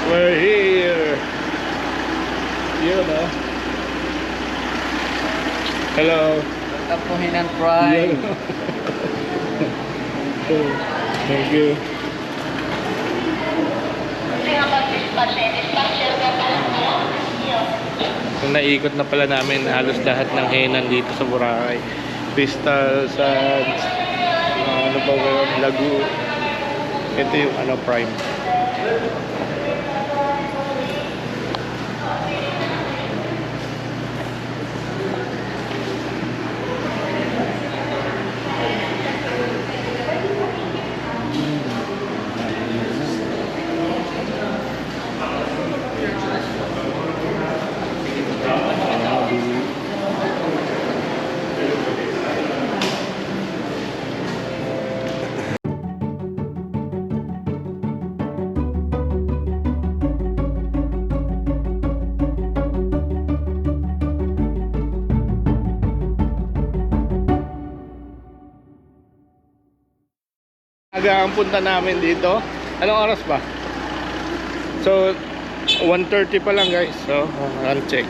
We're here. Yun, oh. Hello. Welcome to Henan Pride. Yun. Thank you. Kung naikot na pala namin halos lahat ng Henan dito sa Boracay. Crystal Sands, ano ba yun? Lagu. Ito yung ano, Prime. Aga ang punta namin dito. Anong oras ba? So 1:30 pa lang, guys. So I'll check.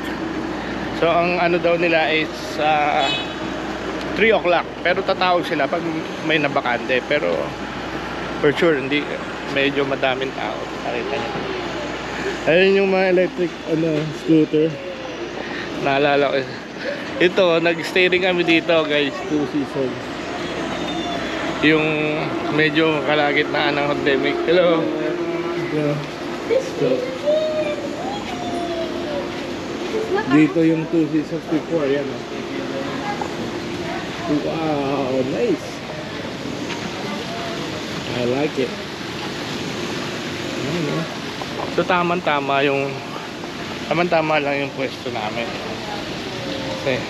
So ang ano daw nila is 3 o'clock. Pero tatawag sila pag may nabakante. Pero for sure hindi, medyo madaming tao. Nakita niyo. Ayun yung mga electric scooter. Naalala ko. Ito, nag-stay rin kami dito, guys. 2 seasons. Yung medyo kalagitnaan ng pandemic. Hello. Hello. Dito yung 2 seasons before. Yan, oh. Wow, nice. I like it. So tama-tama yung tama-tama lang yung pwesto namin. Kasi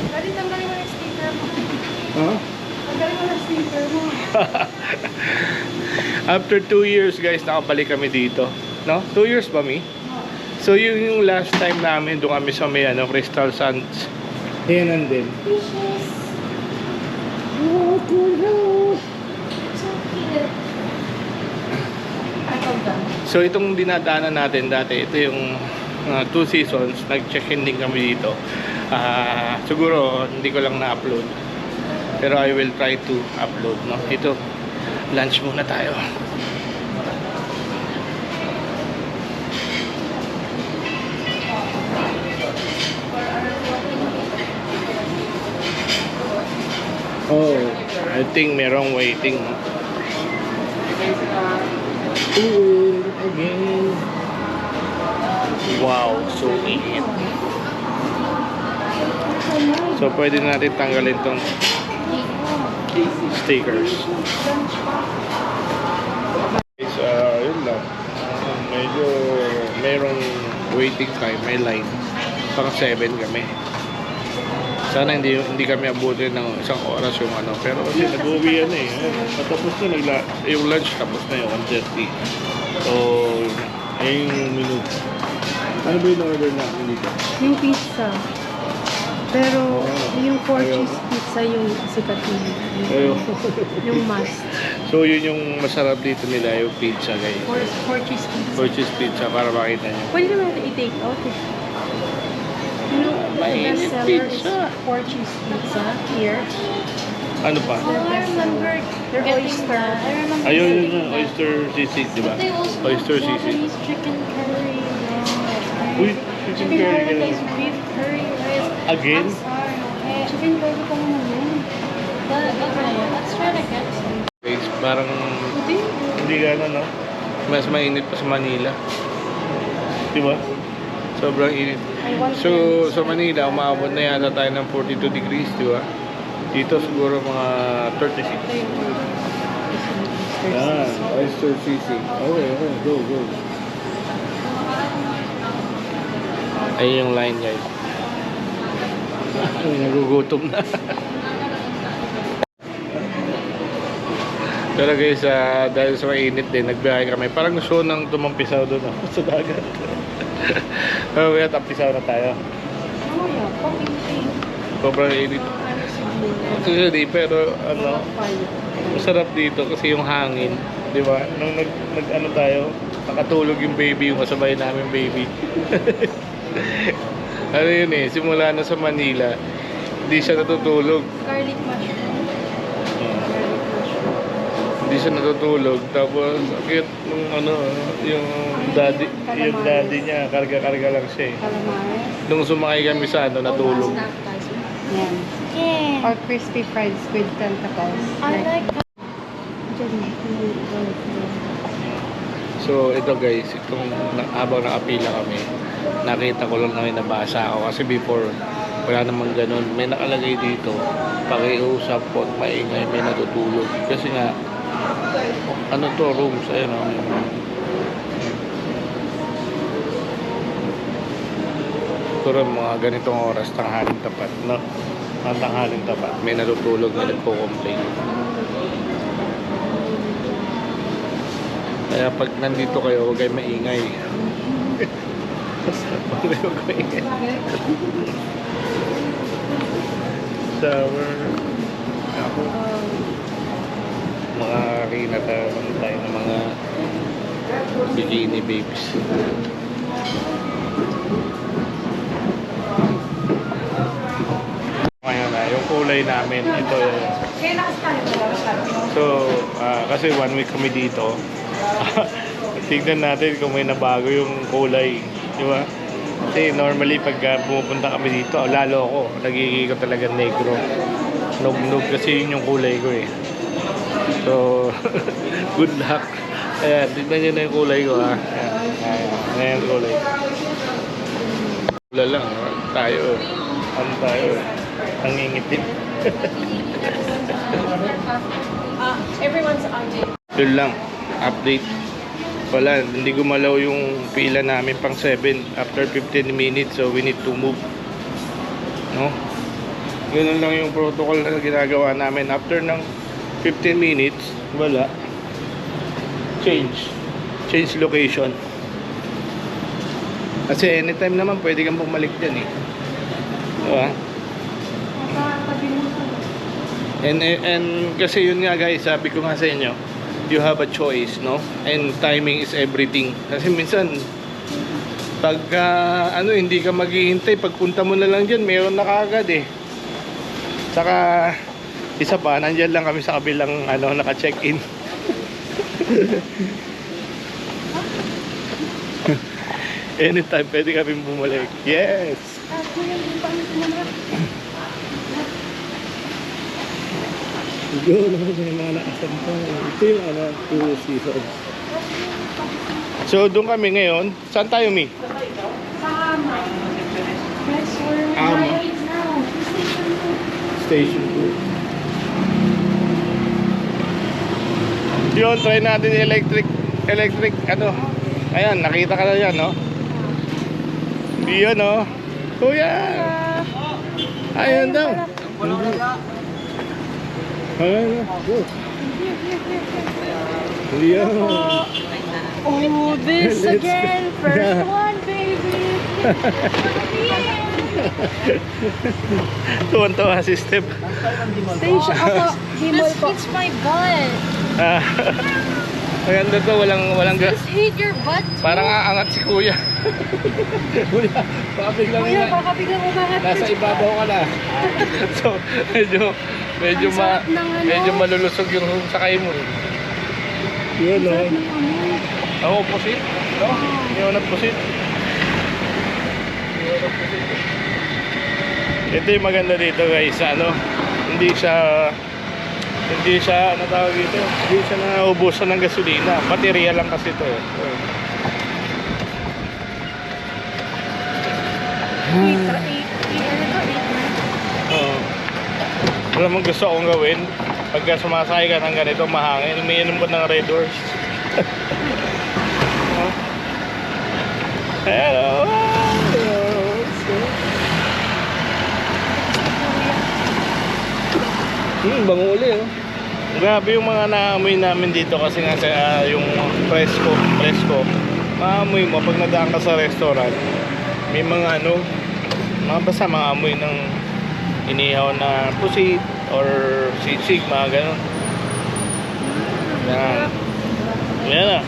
Dali, tanggalin mo yung sticker mo. Huh? Tanggalin mo yung sticker mo. After 2 years, guys, nakabalik kami dito. No? 2 years ba, Mi? So yun yung last time namin doon kami sa may Crystal Sands. Yan din. Fishes. Oh, cool. So cute. So itong dinadaanan natin dati, ito yung 2 seasons, nag-check-in din kami dito. Siguro hindi ko lang na-upload, pero I will try to upload, no? Ito, lunch muna tayo. Oh, I think merong waiting. Ooh, again. Wow, so init. So pwede natin tanggalin tong stickers. Guys, yun lang. Medyo merong waiting time, may line. Pang 7 kami. Sana hindi kami abutin ng 1 oras yung pero kasi nag-uwi yan eh. Tapos na yung lunch, tapos na yung 1:30. So ayun yung menu. Ano ba yung order namin dito? Yung pizza. Pero yung 4 cheese pizza yung sikat nila. Yung must. So yun yung masarap dito nila, yung pizza, guys. 4 cheese pizza. 4 cheese pizza para makita nyo. Pwede naman natin i-take out eh. You know, the best seller is 4 cheese pizza here. Ano pa? I remember their oyster. Ayun yung oyster sisig, di ba? Oyster sisig. Japanese chicken curry. Uy, chicken curry. Is beef curry rice. Again? I'm sorry. Chicken curry pa naman yun. Okay, let's try to get some. Guys, parang hindi gano'n, no? Mas mainit pa sa Manila. Di ba? Sobrang init. So, sa Manila, umabot na yata tayo ng 42 degrees, di ba? Dito siguro mga 36. Yan, oyster sisig. Okay, go. Ayun yung line, guys. Ay, nagugutom na. Pero guys, dahil sa mainit din, nagbiyahe kami. Parang gusto nang tumampisaw doon sa dagat. Pero kaya tampisaw na tayo. Sobrang init. Actually, pero ano, masarap dito kasi yung hangin, di ba? Nung nag ano tayo, nakatulog yung baby, yung kasabay namin baby. Ano yun eh, simula na sa Manila, hindi siya natutulog. Garlic mushroom. Garlic mushroom. Hindi siya natutulog. Tapos, cute nung ano, yung daddy niya, karga-karga lang siya eh. Calamares. Nung sumakay kami sa ano, natulog. Yan. Yeah. Or crispy fried squid tentacles. I like So ito guys, itong habang nakapila kami, nakita ko lang na nabasa ako kasi before wala namang ganun. May nakalagay dito, pakiusap po at maingay, may natutulog. Kasi nga, ano to, rooms, ayun o. Pero mga ganitong oras, tanghaling tapat, no? Mga tanghaling tapat, may natutulog na nagpo-complain. Kaya pag nandito kayo, huwag kayo maingay. Huwag kayo maingay. Shower. Ako. Makakakita tayo ng mga bikini babes. Ngayon na, yung kulay namin, ito yun. So, kasi 1 week kami dito. Tignan natin kung may nabago yung kulay, di ba? Kasi normally pag pumupunta kami dito, lalo ako, nagiging ko talaga negro. Nug-nug kasi yun yung kulay ko eh. So, good luck. Ayan, tignan nyo na yung kulay ko ha. Ayan yung kulay. Wala lang, tayo. Ano tayo? Ang ngingitip. everyone's on it. Yun lang, update. Wala, hindi gumalaw yung pila namin pang 7 after 15 minutes, so we need to move. No? Ganun lang yung protocol na ginagawa namin. After ng 15 minutes, wala. Change location. Kasi anytime naman pwede kang bumalik dyan eh. Diba? And kasi yun nga guys, sabi ko nga sa inyo, you have a choice, no? And timing is everything. Kasi minsan pag ano, hindi ka maghihintay, pagpunta mo na lang diyan, meron na kaagad eh. Saka isa pa, nandiyan lang kami sa kabilang ano, naka-check-in. Anytime pwede kami bumalik. Yes. Yun, may mga nakasampa. Ito yung ano, 2 seasons. So, doon kami ngayon. Saan tayo, Mi? Station 2. Yun, try natin yung electric, ano. Ayan, nakita ka na yan, no? Yun, no? Kuya! Ayun daw. Ayun, go. Yan. Oh, this Let's again. go. First one, baby. Tuwan-tuwa si Step. Station ako. This hits my butt. Maganda to, walang gas. Just hit your butt. Parang aangat si Kuya. Kuya, baka biglang Kuya, baka biglang umangat. nasa ibabaw ka na. So, medyo Ang sarap ng ano. medyo malulusog yung sakay mo. Yun, no? Ako, pusit. No? Hindi nagpusit. Ito yung maganda dito guys, ano, hindi siya ano tawag dito, hindi siya naubusan ng gasolina, baterya lang kasi ito eh. Alam mo gusto akong gawin pagka sumasakay ka ng ganito mahangin, umiinom ko ng Red Horse. Hello. Bango uli, oh. Grabe yung mga naamoy namin dito kasi nga sa yung presko. Maamoy mo pag nadaan ka sa restaurant. May mga ano, mga basta mga amoy ng inihaw na pusit or sisig, mga ganun. Yan. Yan na.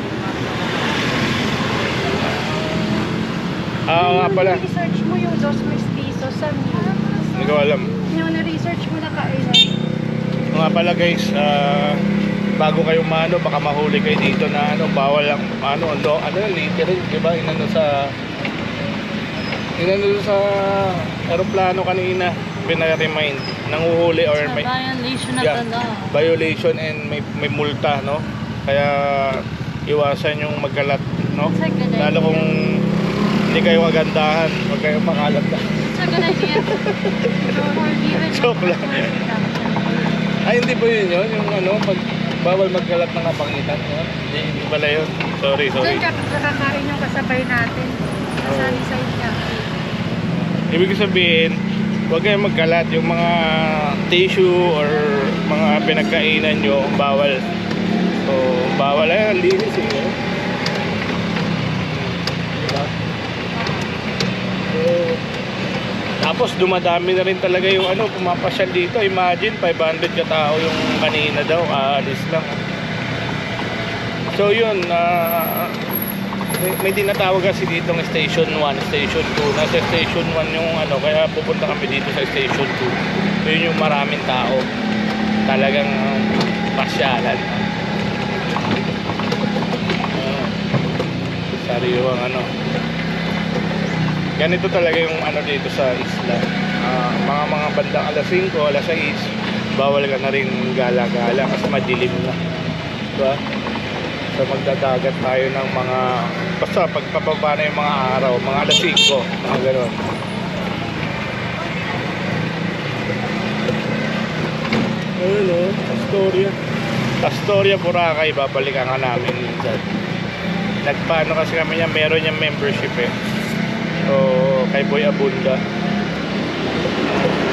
Nga pala. research mo yung Dos Mestizos, saan yun? Hindi ko alam. Yung na-research mo na kailan? Nga pala guys, bago kayo mano, baka mahuli kayo dito na bawal ang littering, diba? Inano sa aeroplano kanina, pinaka-remind, nanguhuli or may Violation of yeah, the law. violation and may multa, no? Kaya iwasan yung magkalat, no? It's a good Lalo idea. kung hindi kayo magandahan, huwag kayong makalat na. It's a good idea. For even Joke lang. Ay, hindi ba yun? Yung pag bawal magkalat ng kapangitan, yun? Hindi pala yun. Sorry. Doon ka kakakain yung kasabay natin. Nasali sa inyo. Ibig sabihin, huwag kayong magkalat. Yung mga tissue or mga pinagkainan nyo, bawal. So, bawal. Ay, ang linis eh. Diba? So, tapos dumadami na rin talaga yung pumapasyal dito. Imagine, 500 katao yung kanina daw. Aalis lang. So, yun. May tinatawag kasi dito ng Station 1, Station 2. Nasa Station 1 yung kaya pupunta kami dito sa Station 2. Yun yung maraming tao. Talagang pasyalan. Sariwang ganito talaga yung dito sa isla. Mga bandang alas 5, alas 6, bawal ka na rin gala-gala kasi madilim na. Diba? So magdadagat tayo ng mga basta pagpapaba na yung mga araw, mga alas 5, mga gano'n. Ayun Astoria, Boracay, babalikan ka namin minsan. Nagpaano kasi kami niya, meron niyang membership eh. So kay Boy Abunda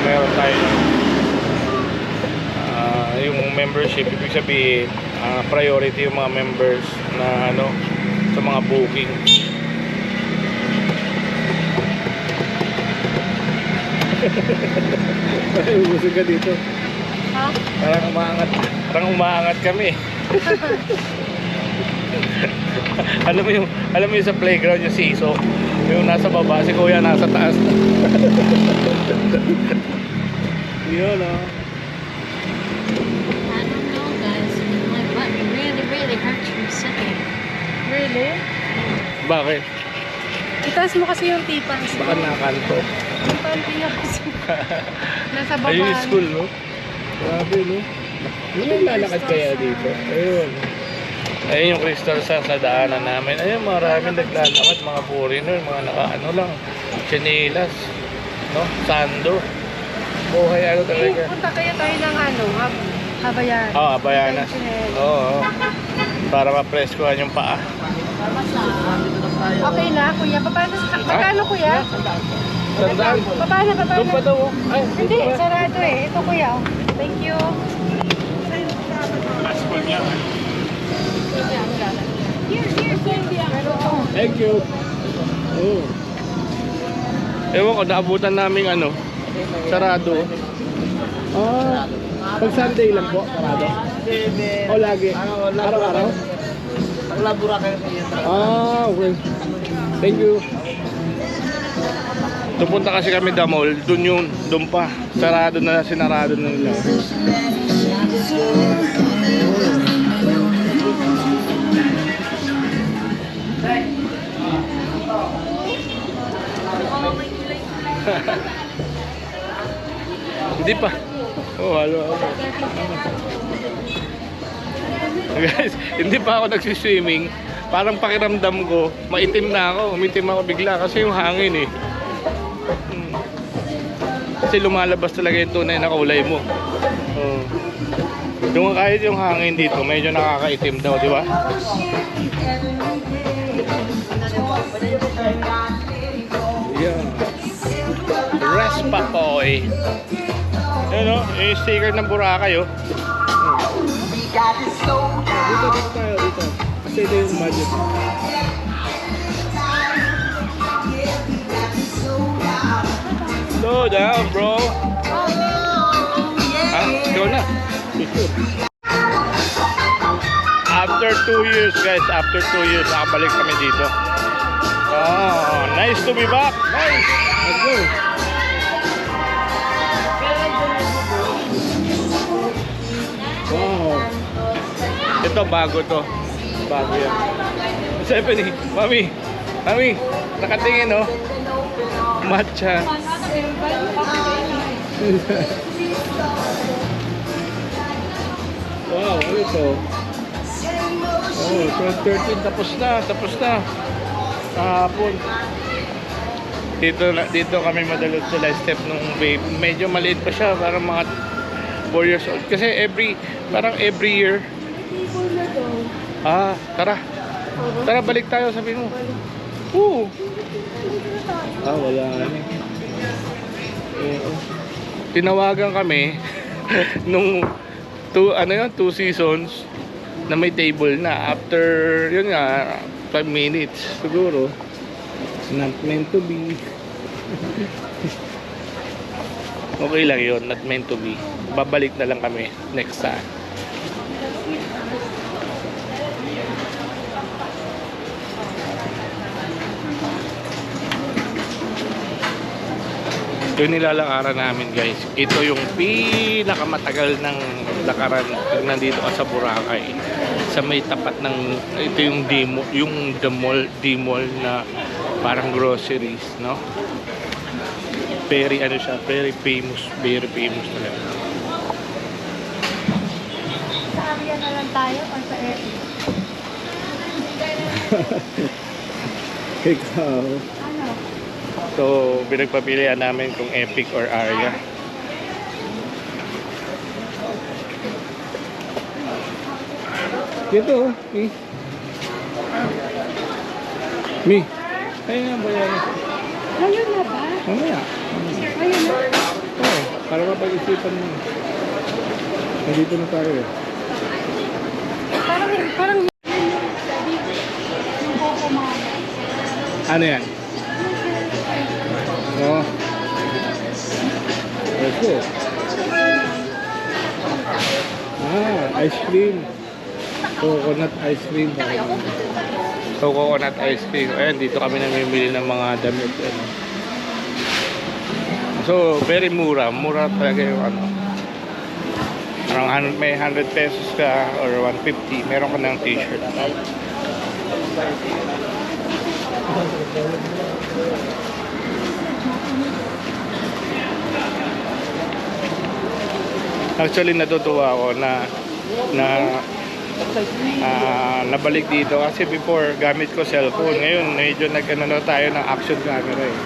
meron tayo yung membership, ibig sabihin priority yung mga members na sa mga booking. Ubusog ka dito. Ha? Parang umaangat kami. alam mo yung sa playground yung siso, yung nasa baba, si kuya nasa taas. Yun I don't know, guys. My butt really hurts from sitting. Really? Bakit? Itaas mo kasi yung tipans mo. Baka nakanto. Yung panty niya kasi. Nasa baba. Ayun yung school, no? Grabe, no? May lalakad kaya dito. Ayun. Ayun yung crystal sa daanan namin. Ayun, maraming naglalakad, mga foreigner, mga lang, chinelas, no? Sando. Buhay talaga. Punta kaya tayo ng Habayanas. Habayanas. Oo. Para mapreskohan yung paa. Okay na, kuya. Paano, kuya? Sandaan. Paano? Doon pa daw. Ay, Hindi, sarado eh. Ito, kuya. Thank you. school niya. Here. Thank you. Oh. Ewan ko, naabutan namin sarado. Pag Sunday lang po, sarado? O lagi? Araw-araw? Paglabura kayo sa iyo. Okay. Thank you. Pupunta kasi kami sa mall, doon pa. Sarado na, sinarado na nila. Hindi pa. Halo. Guys, hindi pa ako nagsiswimming. Parang pakiramdam ko, maitim na ako. Umitim ako bigla kasi yung hangin eh. Kasi lumalabas talaga yung tunay na kulay mo. Yung kahit yung hangin dito, medyo nakakaitim daw, di ba? Yeah. Respapoy. Ayun o, yung sticker ng Boracay o. Dito tayo, dito. Kasi ito yung budget. Slow down, bro. After 2 years guys, after 2 years, nakabalik kami dito. Oh, nice to be back. Nice. Let's go. Wow. Ito bago to. Bago yan. Stephanie, mami. Mami, nakatingin oh. Matcha. Wow, ano ito? Oh, 12:13 tapos na. Kahapon. Dito kami madalot sila step nung babe. Medyo maliit pa siya, parang mga 4 years old. Kasi parang every year. Tara. Tara, balik tayo, sabi mo. Oo. Wala na. Tinawagan kami nung 2 seasons na may table na. After, yun nga, 5 minutes siguro. It's not meant to be. Okay lang yun, not meant to be. Babalik na lang kami next time. Yung nilalakaran namin guys, ito yung pinakamatagal ng lakaran pag nandito ka sa Boracay. Sa may tapat ng, ito yung D-mall na parang groceries, no? Very ano siya, very famous talaga. Sa area na lang tayo or sa area? Ikaw. Ano? So, pinagpapilian namin kung Epic or Aria. Dito, Mi. Ayun na ba yan? Ayun na ba? Mamaya. Ayun na. Oo, para mapag-isipan mo. Nandito na tayo eh. Parang yung Coco Mama. Ano yan? Oo. Let's go. Ice cream. Coconut ice cream. So, coconut ice cream. Ayan, dito kami namimili ng mga damit. Ano. So, very mura. Mura talaga yung ano. Parang may 100 pesos ka or 150. Meron ka ng t-shirt. Actually, natutuwa ako na nabalik dito kasi before gamit ko cellphone. Ngayon medyo nag-ano na tayo ng action camera eh.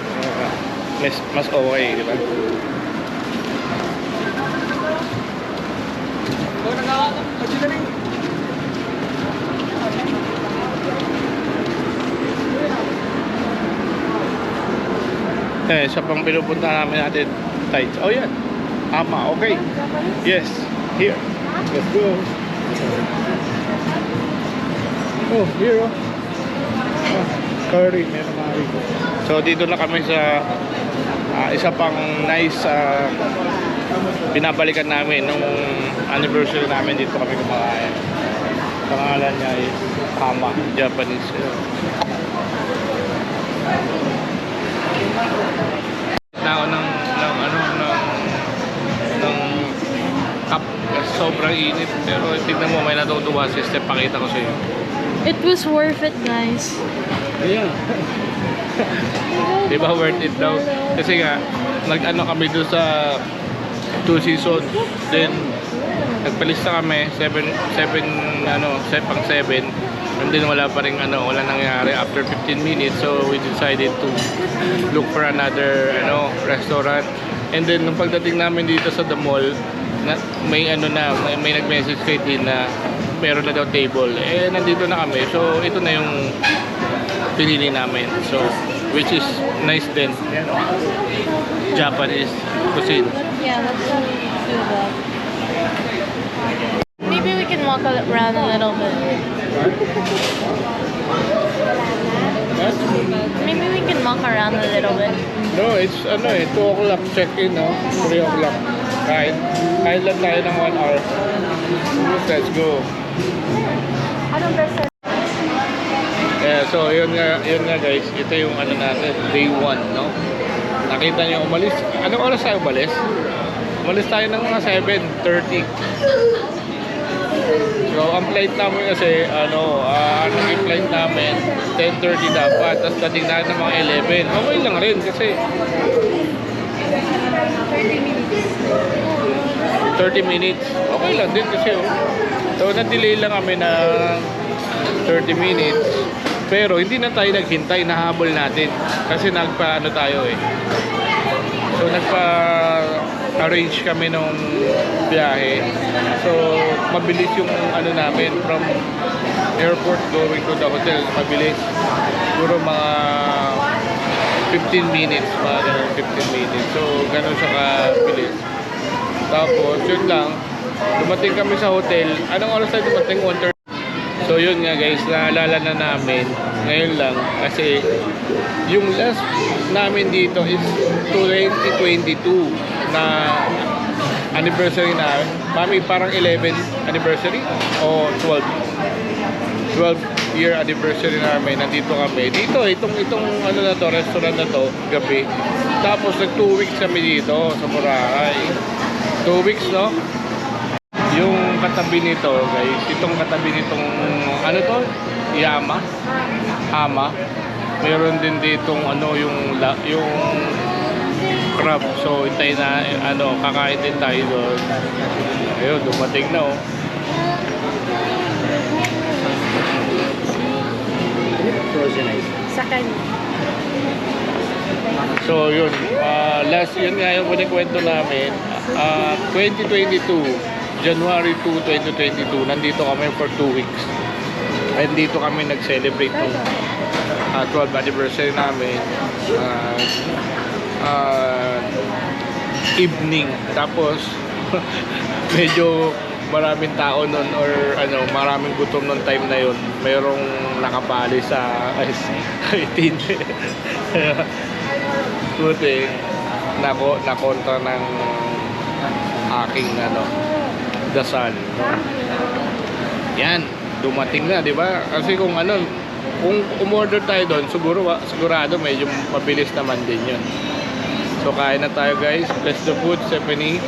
Mas okay, di ba? Sa pang pinupunta natin tights. Oh yan. Ama, okay. Yes, here. Let's go. Oh, here oh. Curry, meron mga rito. So dito na kami sa isa pang nice binabalikan namin nung anniversary namin. Dito kami kumakain. Pangalan niya is Ama, Japanese. Nao ng cup, sobrang init, pero tignan mo, may natutuwa si Steph, pakita ko sa iyo. It was worth it, guys. Yeah. Diba worth it daw? Kasi nga, nag-ano kami doon sa 2 seasons, then nagpalista kami 7 and then wala pa rin wala nangyari after 15 minutes, so we decided to look for another restaurant. And then nung pagdating namin dito sa the mall, may nag-message kay Tin na meron na daw table. Nandito na kami. So ito na yung pinili namin. So which is nice din. Japanese cuisine. Yeah, let's do that. Maybe we can walk around a little bit. Maybe we can walk around a little bit. No, it's 2 o'clock check-in, 3 o'clock. Kain. Kain lang tayo ng 1 hour. Let's go. Anong version? Yeah, so yun nga guys, ito yung ano natin, day 1, no? Nakita niyo umalis. Anong oras tayo umalis? Umalis tayo ng mga 7:30. So ang flight namin kasi yung flight namin 10:30 dapat, tapos dating na ng mga 11. Okay lang rin kasi 30 minutes. Okay lang din kasi so na-delay lang kami ng 30 minutes. Pero hindi na tayo naghintay, nahabol natin. Kasi nagpa-ano tayo eh. So nagpa-arrange kami nung biyahe. So mabilis yung ano namin from airport going to the hotel. Mabilis. Siguro mga 15 minutes. Mga ganun, 15 minutes. So ganun siya kabilis. Tapos yun lang. Dumating kami sa hotel. Anong oras tayo dumating? 1:30. So yun nga guys, naalala na namin ngayon lang kasi yung last namin dito is 2022 na anniversary na. Mami, parang 11th anniversary o 12 year anniversary namin. Nandito kami. Dito, itong ano na to, restaurant na to, gabi. Tapos nag 2 weeks kami dito sa Boracay. 2 weeks, no? Yung katabi nito, guys, itong katabi nitong ano to? Ama. Meron din ditong yung crab. So hintay na kakain din tayo doon. Ayun, dumating na oh. Frozen ice. Sa kanya. So yun, last yun nga yung kwento namin. 2022 January 2, 2022, nandito kami for 2 weeks. And dito kami nag-celebrate ng 12th anniversary namin. Evening. Tapos, medyo maraming tao nun or maraming gutom nung time na yun. Mayroong nakapali sa itin. Buti, nakontra ng aking dasal, no? Yan, dumating na, di ba? Kasi kung umorder tayo doon, sigurado medyo mabilis naman din yun. So kain na tayo guys. Bless the food, Stephanie.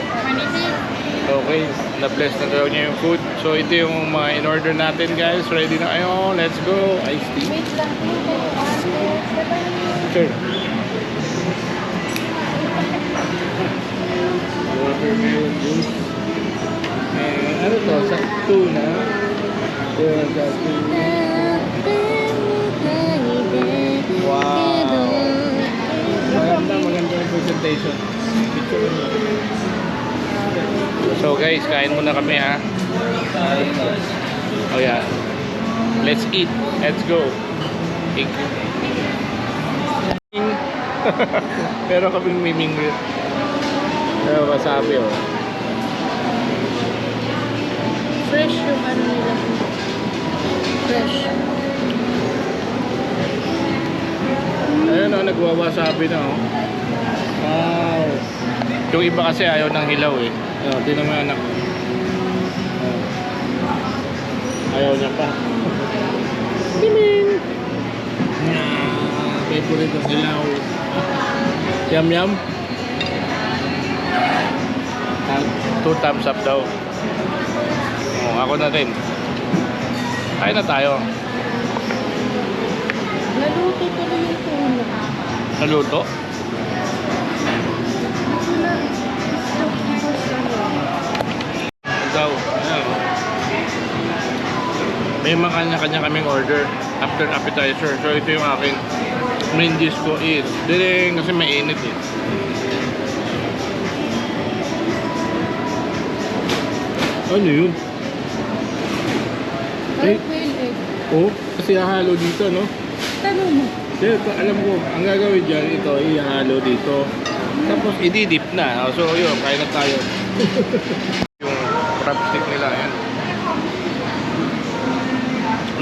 Okay, na-bless na daw niya yung food. So ito yung mga in-order natin guys. Ready na kayo, let's go. Iced tea. Sure. Watermelon juice. Ano to? Sa tuna. Wow. Maganda yung presentation. So guys, kain muna kami ha. Oh yeah. Let's eat. Let's go. Thank you. Pero kaming mimingwit. Pero masabi oh. Fresh yung nila. Fresh. Ayun oh, nagwawasabi na oh. Wow. Yung iba kasi ayaw ng hilaw eh. Tinan mo anak. Ayaw niya pa. Timing! Favorite ng hilaw. Yum yum. 2 thumbs up daw. Ako na rin. Kain na tayo. Naluto tuloy yung tuna. Naluto? Daw. May mga kanya-kanya kaming order after appetizer. So ito yung aking main dish ko is diring kasi mainit eh. Ano yun? Ay, quail egg. Oh, kasi hahalo dito, no? Tanong mo. Dito, alam ko, ang gagawin dyan, ito, ihalo dito. Tapos, ididip na. So, yun, kain na tayo. Yung crab stick nila, yan.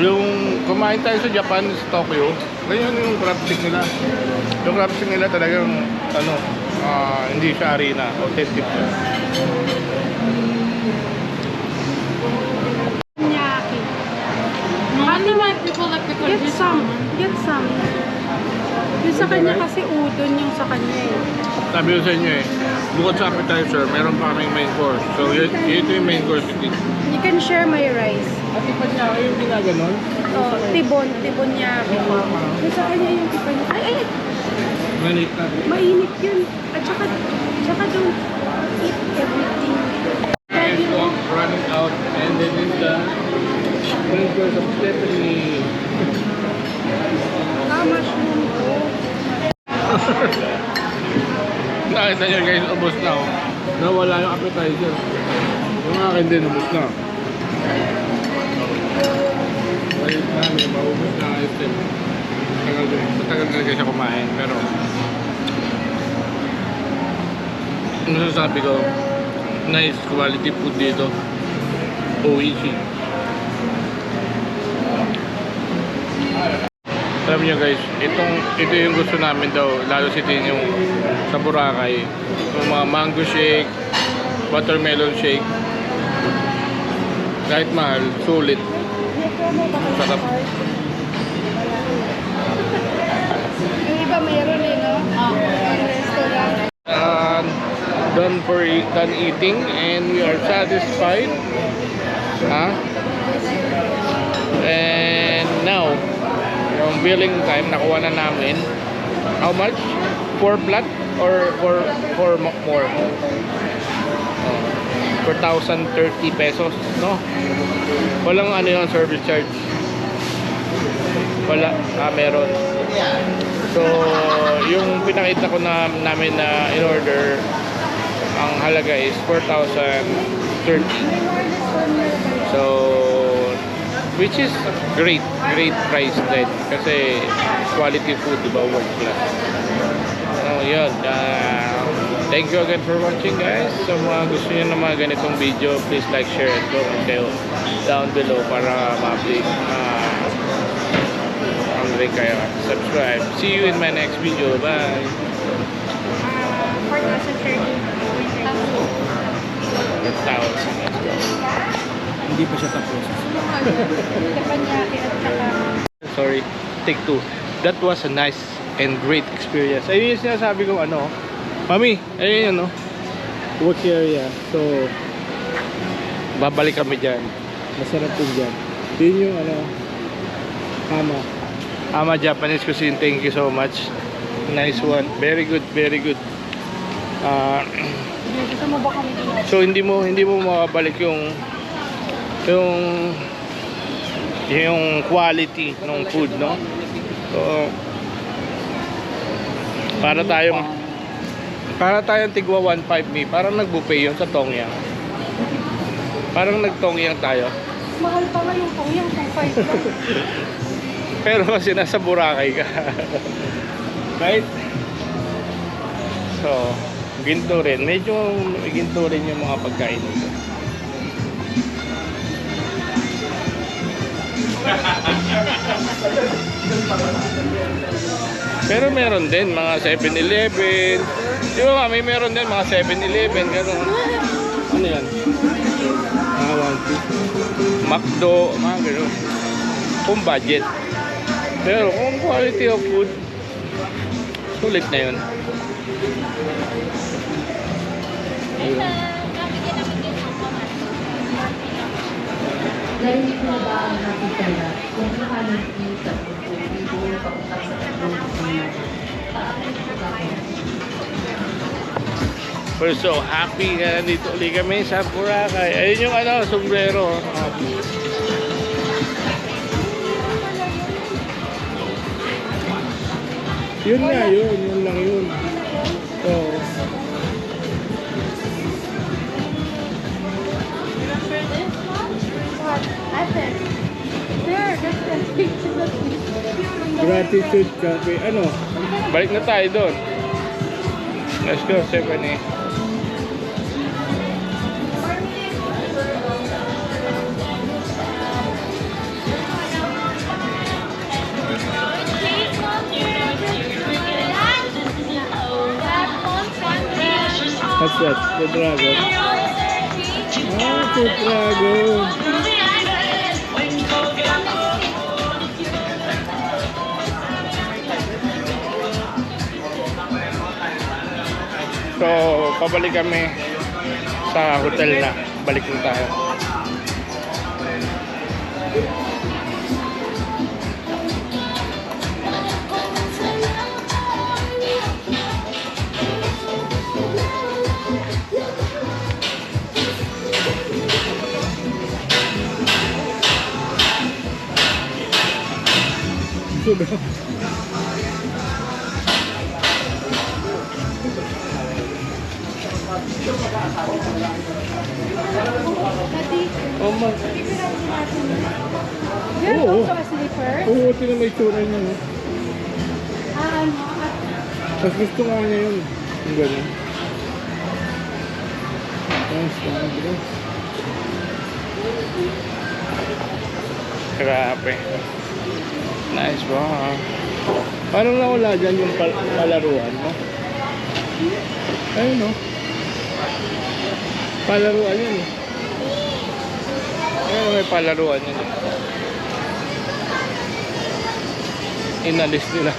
Yung kumain tayo sa Japan, sa Tokyo, ganyan yung crab stick nila. Yung crab stick nila talagang, Hindi siya arena, authentic siya. Teppanyaki. Normally my people like to Get this some. one. Get some. Yung sa kanya kasi udon yung sa kanya eh. Sabi ko sa inyo eh, bukod sa appetizer, meron pa kaming main course. So, ito yung main course. You can share my rice. At ipa niya, yung ginaganon? Oh, tibon-yaki. Yung sa kanya yung teppanyaki. Ay! Manit na. Mainit yun. At saka don't eat everything. And running out. And then is the main course of Stephanie. Mushroom ko. Nakita nyo guys, ubos na oh. Nawala yung appetizer. Yung akin din, ubos na. Balik namin, maubos na ang item. Matagal na siya kumain, pero masasabi ko, nice quality food dito. Oishi. Alam niyo guys, ito yung gusto namin daw, lalo si Tin, yung sa Boracay, yung mga mango shake, watermelon shake. Kahit mahal, sulit. Sarap. Yung iba mayroon eh, no? Restaurant. Done eating and we are satisfied. And now, yung billing time, nakuha na namin. How much? 4 flat or 4 more? 4,030 pesos, no? Walang ano yung service charge. Wala. Meron. So, yung pinakita ko namin na in order, ang halaga is 4,030. So, which is great price din kasi quality food, diba, world class. So yun, thank you again for watching guys. So mga gusto nyo na mga ganitong video, please like, share, and comment kayo down below para ma-update ang kayo. Subscribe. See you in my next video. Bye. 4,030. Hindi pa siya tapos. Teppanyaki at saka Sorry, take 2. That was a nice and great experience. Ayun yung sinasabi ko ano. Mami, ayun yun no. Work area. So, Babalik kami dyan. masarap din dyan. Yun yung ano, Hama. Ama Japanese cuisine, thank you so much. Nice one. Very good, very good. gusto mo ba kami dito? So hindi mo makabalik yung quality ng food, no? So para tayong tigwa 1.5 mi, parang nag-buffet yun sa Tongyang. Parang nag-Tongyang tayo. Mahal pa nga yung pong 2.5 lang. Pero kasi nasa Boracay ka. Right? So, ginto rin. Medyo ginto rin yung mga pagkain nito. Pero meron din mga 7-Eleven. Di ba may meron din mga 7-Eleven. Gano'n. Ano yan? McDo. Mga gano'n. Kung budget. Pero kung quality of food, sulit na yun. Narinig mo ba ang nakikita kung paano kita kung papunta sa We're so happy na nandito ulit kami sa Boracay. Ayun yung ano, sombrero. Yun nga yun. Yun lang yun. So, gratitude cafe. Ano? Balik na tayo doon. Let's go, Stephanie. that? The dragon? Ah, the dragon. So, pabalik kami sa hotel na. Balik na tayo. Oh, ma. There's Oo. also a slipper. Oo, tingnan may tsura niya. No? Mas gusto nga niya yun. Yung gano'n. Nice, bro. Grabe. Nice ba? Paano nawala dyan yung palaruan, no? Ayun, no? Palaruan yan, eh. Ayun, may palaruan yun. Inalis nila.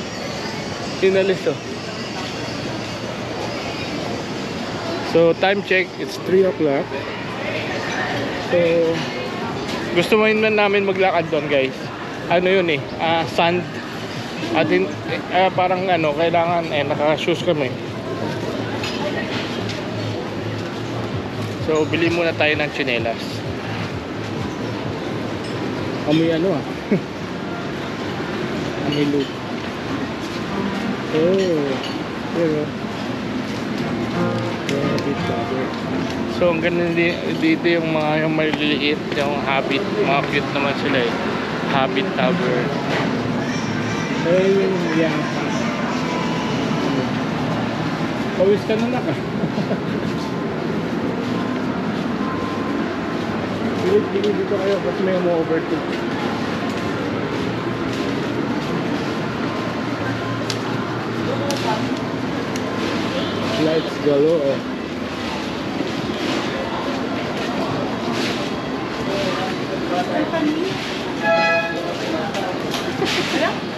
Inalis, oh. So, time check. It's 3 o'clock. So, gusto mo yun namin maglakad doon, guys. Ano yun eh, sand. At parang ano, kailangan naka-shoes kami. So, bili muna tayo ng tsinelas. Amoy ano, ah. Amoy loop. Oh. Pero. So, ang ganda dito yung mga yung maliliit, yung habit. Mga cute naman sila eh. Habit tower. Eh, yun yan. Pawis ka na na ka. Bilit dito kayo kasi may mo-overtook. Lights galore.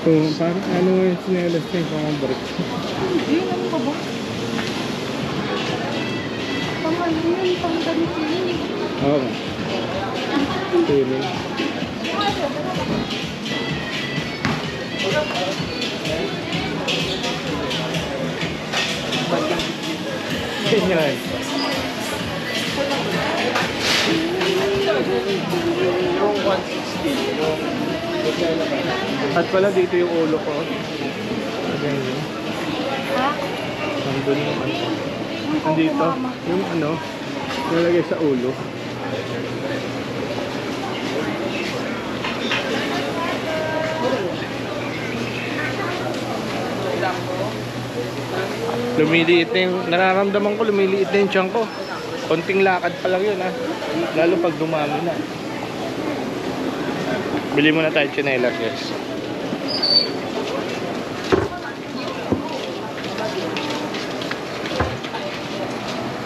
Oh, parang ano yung sinelas niya yung pang-break. Hindi, ano ba ba? Pang-alin, pang-damitin. Oo. Feeling. Ganyan. Yung 160. At pala dito yung ulo ko. Ganyan. Ha? Nandun yung ano. Nandito. Yung ano. Nalagay sa ulo. Lumiliit na yung, nararamdaman ko lumiliit na yung tiyan ko. Konting lakad pa lang yun ha. Lalo pag dumami na. Bili muna tayo tsinelas, guys.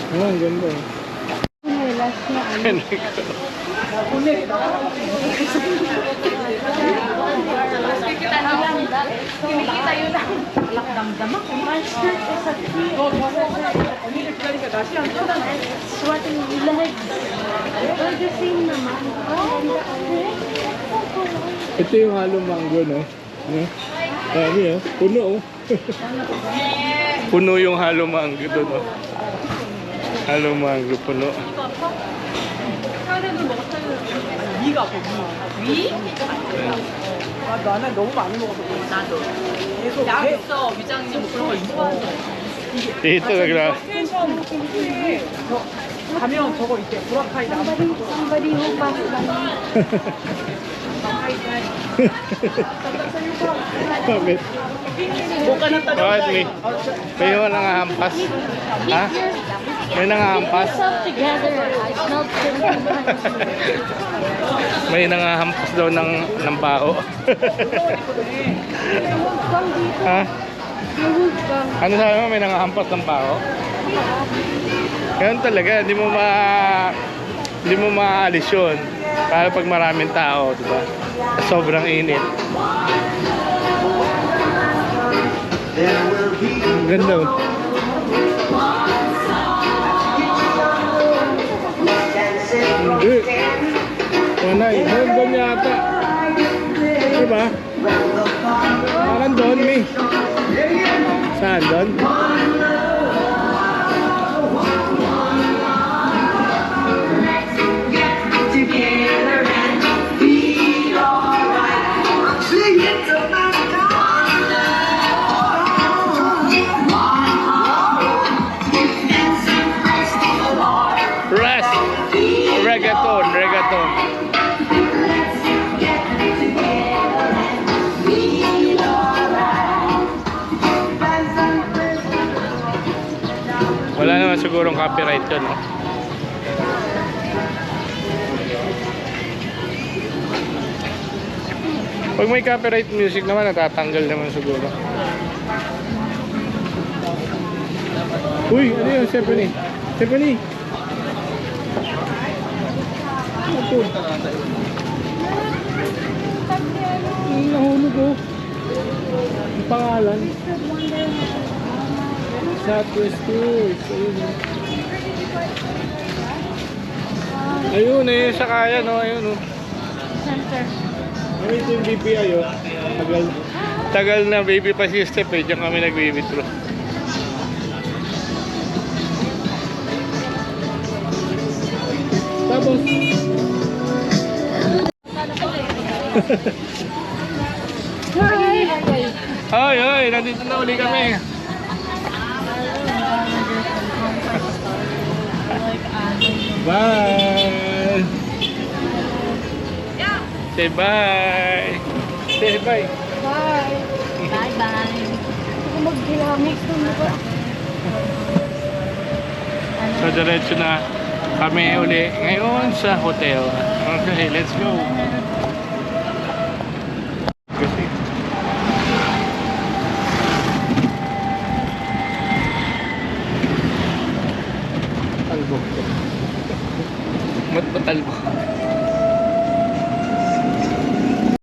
Oh, ang ganda. Sinelas na ano. Kinikita yun lang. Lakdamdam ako. My shirt is a sweating legs. They're the same naman. Ito yung halong mango, no? No? Dami, oh. Puno, oh. Puno yung halo mango doon. Oh. Halo mango, puno. 아, 나는 너무 많이 먹어서 그래. 나도. 계속 약 있어. 위장이지 뭐 그런 거 있어. Dito nagla. 텐션 공부에 가면 저거 있대. 보라카이 나무. Somebody who passed by. Bakit? Bakit may yung nangahampas? Ha? May nangahampas? Yourself together. I smelled May nangahampas daw ng baho. Ha? Ano sabi mo? May nangahampas ng baho? Ganun talaga, hindi mo maaalis yun. Para pag maraming tao, di ba? Sobrang init. Ang ganda. Oh. Hindi. Wala eh. Doon yata. Diba? Parang doon, Mi. Saan doon? Rest. Reggaeton. Wala naman sigurong copyright yun, no? Pag may copyright music naman, natatanggal naman siguro. Uy, ano yun, Stephanie? Stephanie! Ano po? Nahulog ko. Ang pangalan. Southwest Tours. Ayun, ayun sa kaya, no? Ayun, no? Center. Ano ito yung BPI, oh? Tagal. Tagal na, baby pa si Steph, eh. Diyan kami nag-withdraw. Tapos, Ay, ay, nandito na uli kami. bye! Say bye. Say bye. Bye. Bye-bye. Ako mag-gilamig na ba? So, diretso na kami uli ngayon sa hotel. Okay, let's go. Kasi talbog. Mat matalbog.